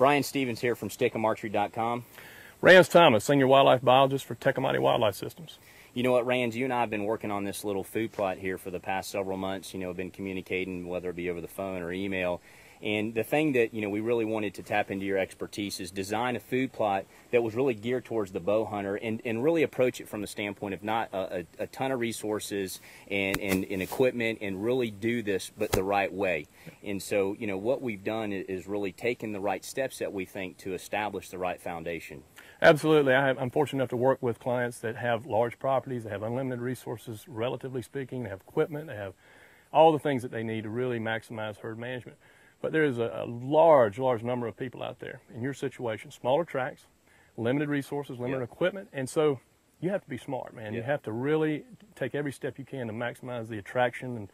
Brian Stevens here from Stick'emArchery.com. Rans Thomas, Senior Wildlife Biologist for Tecomate Wildlife Systems. You know what, Rans, you and I have been working on this little food plot here for the past several months. Been communicating, whether it be over the phone or email. And the thing that, we really wanted to tap into your expertise is design a food plot that was really geared towards the bow hunter and really approach it from the standpoint of not a ton of resources and equipment, and really do this but the right way. And so, what we've done is really taken the right steps that we think to establish the right foundation. Absolutely. I'm fortunate enough to work with clients that have large properties, they have unlimited resources, relatively speaking, they have equipment, they have all the things that they need to really maximize herd management. But there is a large number of people out there in your situation, smaller tracts, limited resources, limited equipment, and so you have to be smart, man. You have to really take every step you can to maximize the attraction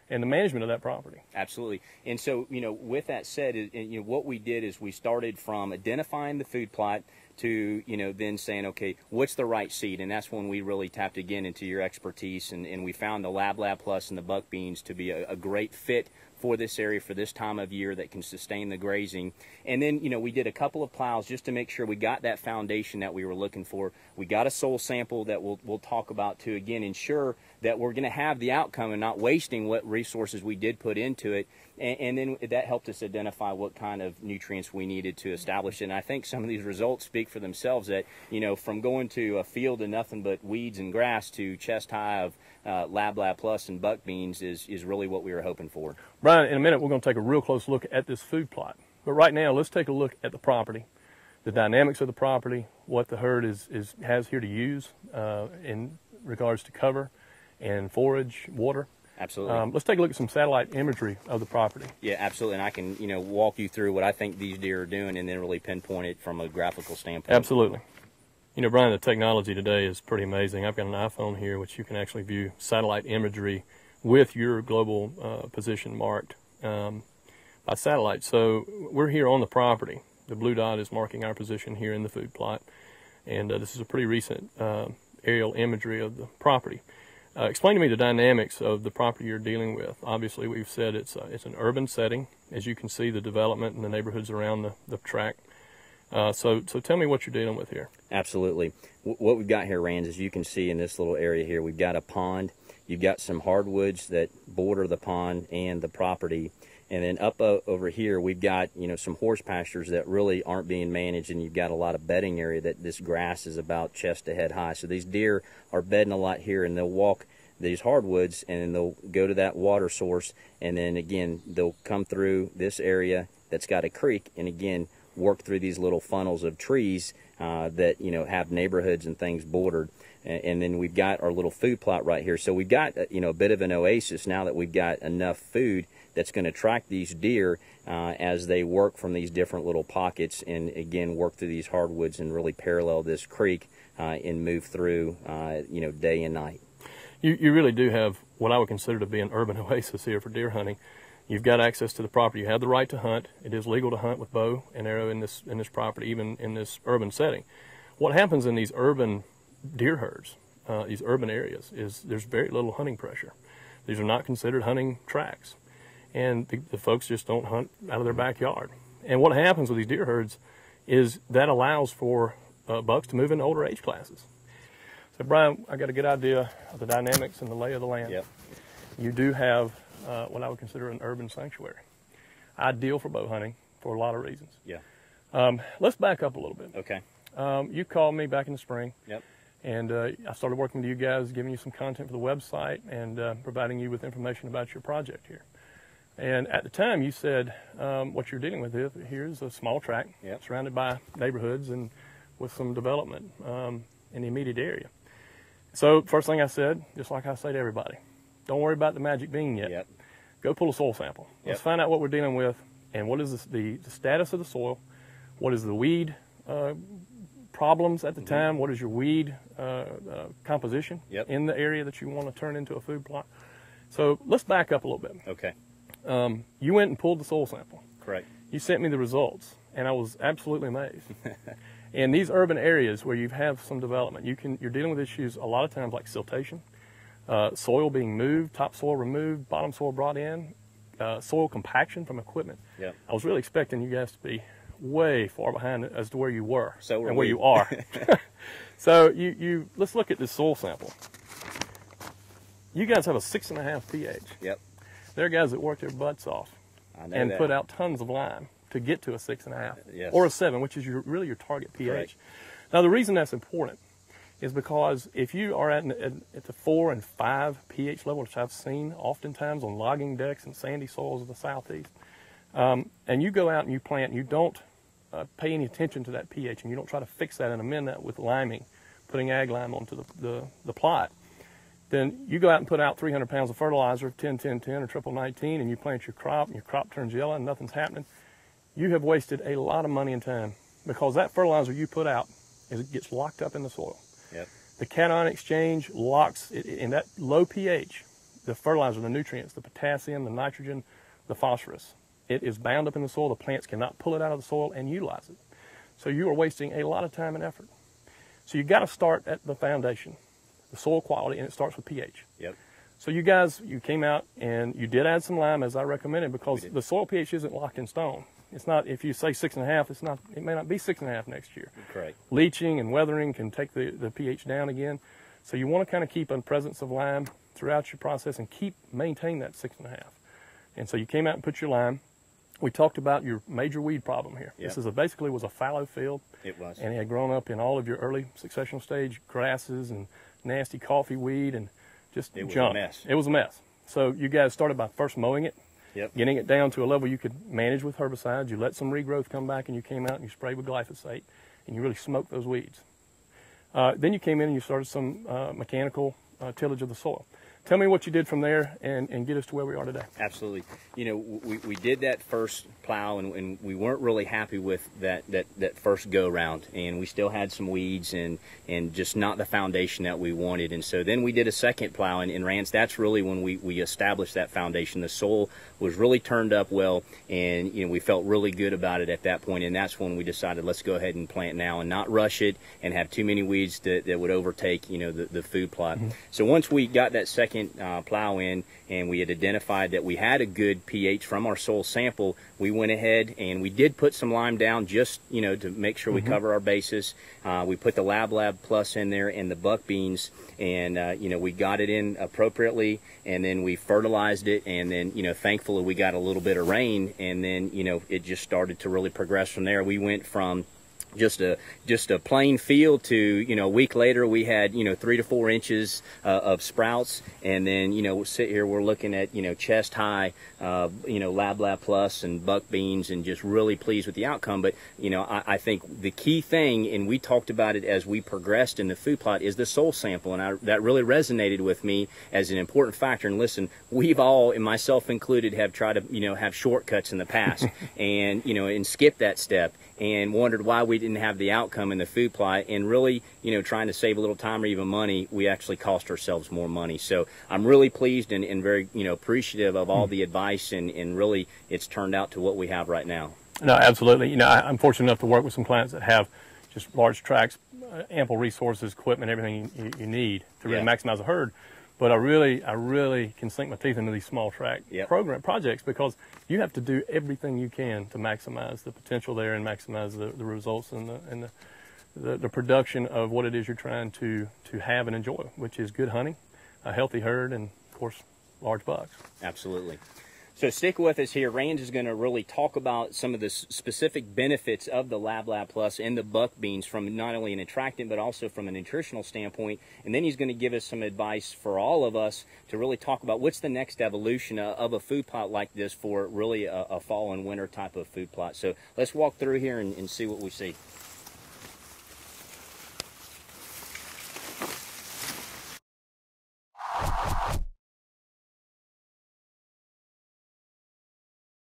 and the management of that property. Absolutely. And so, with that said, what we did is we started from identifying the food plot to, then saying, okay, what's the right seed? And that's when we really tapped again into your expertise, and we found the Lab Plus and the buck beans to be a great fit for this area, for this time of year, that can sustain the grazing. And then, we did a couple of plows just to make sure we got that foundation that we were looking for. We got a soil sample that we'll talk about to, again, ensure that we're going to have the outcome and not wasting what resources we did put into it. And then that helped us identify what kind of nutrients we needed to establish it. And I think some of these results speak for themselves, that, from going to a field of nothing but weeds and grass to chest high of Lab Plus and buck beans is really what we were hoping for. Brian, in a minute we're going to take a real close look at this food plot. But right now, let's take a look at the property, the dynamics of the property, what the herd has here to use in regards to cover and forage, water. Absolutely. Let's take a look at some satellite imagery of the property. Yeah, absolutely. And I can, walk you through what I think these deer are doing, and then really pinpoint it from a graphical standpoint. Absolutely. Brian, the technology today is pretty amazing. I've got an iPhone here which you can actually view satellite imagery with your global position marked by satellite. So we're here on the property. The blue dot is marking our position here in the food plot, and this is a pretty recent aerial imagery of the property. Explain to me the dynamics of the property you're dealing with. Obviously, we've said it's an urban setting. As you can see, the development and the neighborhoods around the tract. So tell me what you're dealing with here. Absolutely. What we've got here, Rans, as you can see in this little area here, we've got a pond. You've got some hardwoods that border the pond and the property. And then up over here, we've got, some horse pastures that really aren't being managed, and you've got a lot of bedding area that this grass is about chest to head high. So these deer are bedding a lot here, and they'll walk these hardwoods, and then they'll go to that water source, and then again, they'll come through this area that's got a creek, and again, work through these little funnels of trees that, have neighborhoods and things bordered. And then we've got our little food plot right here. So we've got, a bit of an oasis now that we've got enough food that's going to attract these deer as they work from these different little pockets, and again, work through these hardwoods and really parallel this creek and move through, day and night. You really do have what I would consider to be an urban oasis here for deer hunting. You've got access to the property. You have the right to hunt. It is legal to hunt with bow and arrow in this property, even in this urban setting. What happens in these urban deer herds, these urban areas, is there's very little hunting pressure. These are not considered hunting tracts, and the folks just don't hunt out of their backyard. And what happens with these deer herds is that allows for bucks to move into older age classes. So Brian, I got a good idea of the dynamics and the lay of the land. Yep. You do have what I would consider an urban sanctuary. Ideal for bow hunting for a lot of reasons. Yeah. Let's back up a little bit. Okay. You called me back in the spring. Yep. And I started working with you guys, giving you some content for the website, and providing you with information about your project here. And at the time, you said what you're dealing with here is a small tract, surrounded by neighborhoods and with some development in the immediate area. So first thing I said, just like I say to everybody, don't worry about the magic bean yet. Yep. Go pull a soil sample. Let's find out what we're dealing with, and what is the status of the soil, what is the weed problems at the time, what is your weed composition in the area that you want to turn into a food plot. So let's back up a little bit. Okay. You went and pulled the soil sample. Correct. You sent me the results, and I was absolutely amazed. In these urban areas where you have some development, you're dealing with issues a lot of times like siltation, soil being moved, topsoil removed, bottom soil brought in, soil compaction from equipment. Yep. I was really expecting you guys to be way far behind as to where you were So and where you are. So let's look at this soil sample. You guys have a 6.5 pH. Yep. There are guys that work their butts off and put out tons of lime to get to a 6.5 Yes. or a 7, which is really your target pH. Correct. Now, the reason that's important is because if you are at the 4 and 5 pH level, which I've seen oftentimes on logging decks and sandy soils of the southeast, and you go out and you plant and you don't pay any attention to that pH and you don't try to fix that and amend that with liming, putting ag lime onto the plot, then you go out and put out 300 pounds of fertilizer, 10-10-10 or triple 19, and you plant your crop and your crop turns yellow and nothing's happening. You have wasted a lot of money and time because that fertilizer you put out gets locked up in the soil. Yep. The cation exchange locks it in that low pH, the fertilizer, the nutrients, the potassium, the nitrogen, the phosphorus. It is bound up in the soil. The plants cannot pull it out of the soil and utilize it. So you are wasting a lot of time and effort. So you got to start at the foundation, the soil quality, and it starts with pH. Yep. So you guys, you came out and you did add some lime as I recommended because the soil pH isn't locked in stone. It's not, if you say 6.5, it's not, it may not be 6.5 next year. Correct. Leaching and weathering can take the pH down again. So you want to kind of keep a presence of lime throughout your process and maintain that 6.5. And so you came out and put your lime. We talked about your major weed problem here. Yep. This basically was a fallow field. It was. And it had grown up in all of your early successional stage grasses and nasty coffee weed and just It was junk. a mess. It was a mess. So you guys started by first mowing it, Yep. getting it down to a level you could manage with herbicides. You let some regrowth come back and you came out and you sprayed with glyphosate and you really smoked those weeds. Then you came in and you started some mechanical tillage of the soil. Tell me what you did from there and get us to where we are today. Absolutely. You know, we did that first plow and we weren't really happy with that first go round, and we still had some weeds and just not the foundation that we wanted. And so then we did a second plow, and Rans, that's really when we established that foundation. The soil was really turned up well, and you know, we felt really good about it at that point, and that's when we decided let's go ahead and plant now and not rush it and have too many weeds that would overtake, you know, the food plot. Mm-hmm. So once we got that second plow in and we had identified that we had a good pH from our soil sample, we went ahead and we did put some lime down just, you know, to make sure we cover our bases. We put the Lab Plus in there and the buck beans, and you know, we got it in appropriately, and then we fertilized it, and then, you know, thankfully we got a little bit of rain, and then, you know, it just started to really progress from there. We went from just a plain field to, you know, a week later we had, you know, 3 to 4 inches of sprouts, and then, you know, we'll sit here, we're looking at, you know, chest high, you know, Lab Plus and buck beans, and just really pleased with the outcome. But, you know, I think the key thing, and we talked about it as we progressed in the food plot, is the soil sample, and that really resonated with me as an important factor. And listen, we've all, and myself included, have tried to, you know, have shortcuts in the past and, you know, and skip that step and wondered why we didn't have the outcome in the food plot, and really, you know, trying to save a little time or even money, we actually cost ourselves more money. So I'm really pleased and very, you know, appreciative of all the advice, and really it's turned out to what we have right now. No, absolutely. You know, I'm fortunate enough to work with some clients that have just large tracts, ample resources, equipment, everything you need to really maximize a herd. But I really can sink my teeth into these small tract projects, because you have to do everything you can to maximize the potential there and maximize the results and the production of what it is you're trying to have and enjoy, which is good hunting, a healthy herd, and of course large bucks. Absolutely. So stick with us here. Rans is going to really talk about some of the specific benefits of the Lab Plus and the buck beans from not only an attractant but also from a nutritional standpoint. And then he's going to give us some advice for all of us to really talk about what's the next evolution of a food plot like this for really a fall and winter type of food plot. So let's walk through here and see what we see.